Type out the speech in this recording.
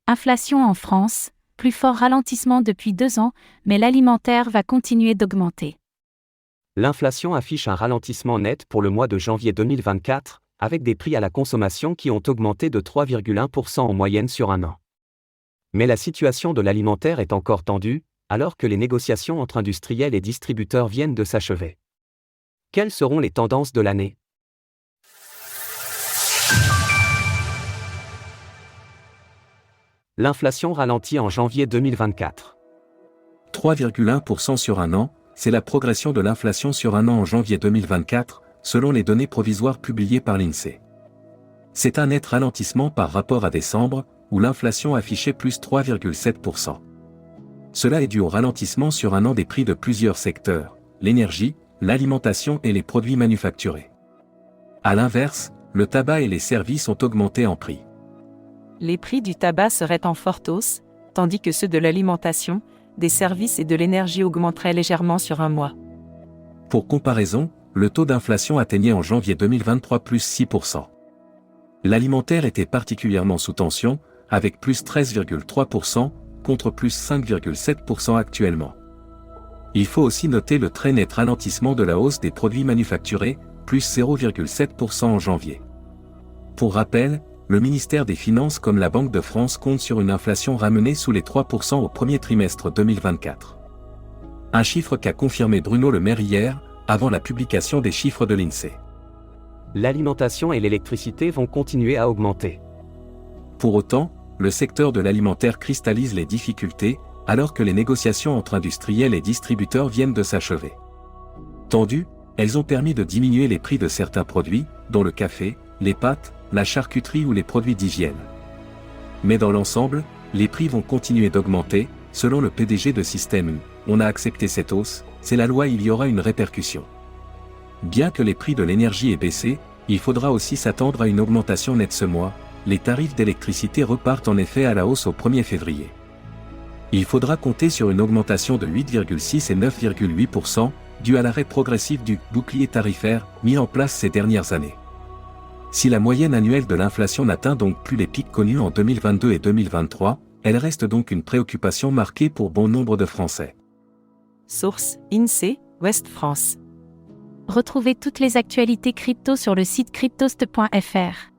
Inflation en France, plus fort ralentissement depuis 2 ans, mais l'alimentaire va continuer d'augmenter. L'inflation affiche un ralentissement net pour le mois de janvier 2024, avec des prix à la consommation qui ont augmenté de 3,1% en moyenne sur un an. Mais la situation de l'alimentaire est encore tendue, alors que les négociations entre industriels et distributeurs viennent de s'achever. Quelles seront les tendances de l'année ? L'inflation ralentit en janvier 2024. 3,1% sur un an, c'est la progression de l'inflation sur un an en janvier 2024, selon les données provisoires publiées par l'INSEE. C'est un net ralentissement par rapport à décembre, où l'inflation affichait plus 3,7%. Cela est dû au ralentissement sur un an des prix de plusieurs secteurs, l'énergie, l'alimentation et les produits manufacturés. À l'inverse, le tabac et les services ont augmenté en prix. Les prix du tabac seraient en forte hausse, tandis que ceux de l'alimentation, des services et de l'énergie augmenteraient légèrement sur un mois. Pour comparaison, le taux d'inflation atteignait en janvier 2023 plus 6%. L'alimentaire était particulièrement sous tension, avec plus 13,3% contre plus 5,7% actuellement. Il faut aussi noter le très net ralentissement de la hausse des produits manufacturés, plus 0,7% en janvier. Pour rappel, le ministère des Finances comme la Banque de France compte sur une inflation ramenée sous les 3% au premier trimestre 2024. Un chiffre qu'a confirmé Bruno Le Maire hier, avant la publication des chiffres de l'INSEE. L'alimentation et l'électricité vont continuer à augmenter. Pour autant, le secteur de l'alimentaire cristallise les difficultés, alors que les négociations entre industriels et distributeurs viennent de s'achever. Tendues, elles ont permis de diminuer les prix de certains produits, dont le café, les pâtes, la charcuterie ou les produits d'hygiène. Mais dans l'ensemble, les prix vont continuer d'augmenter, selon le PDG de Système U. On a accepté cette hausse, c'est la loi, il y aura une répercussion. Bien que les prix de l'énergie aient baissé, il faudra aussi s'attendre à une augmentation nette ce mois. Les tarifs d'électricité repartent en effet à la hausse au 1er février. Il faudra compter sur une augmentation de 8,6 et 9,8%, due à l'arrêt progressif du bouclier tarifaire mis en place ces dernières années. Si la moyenne annuelle de l'inflation n'atteint donc plus les pics connus en 2022 et 2023, elle reste donc une préoccupation marquée pour bon nombre de Français. Source: INSEE, Ouest France. Retrouvez toutes les actualités crypto sur le site cryptost.fr.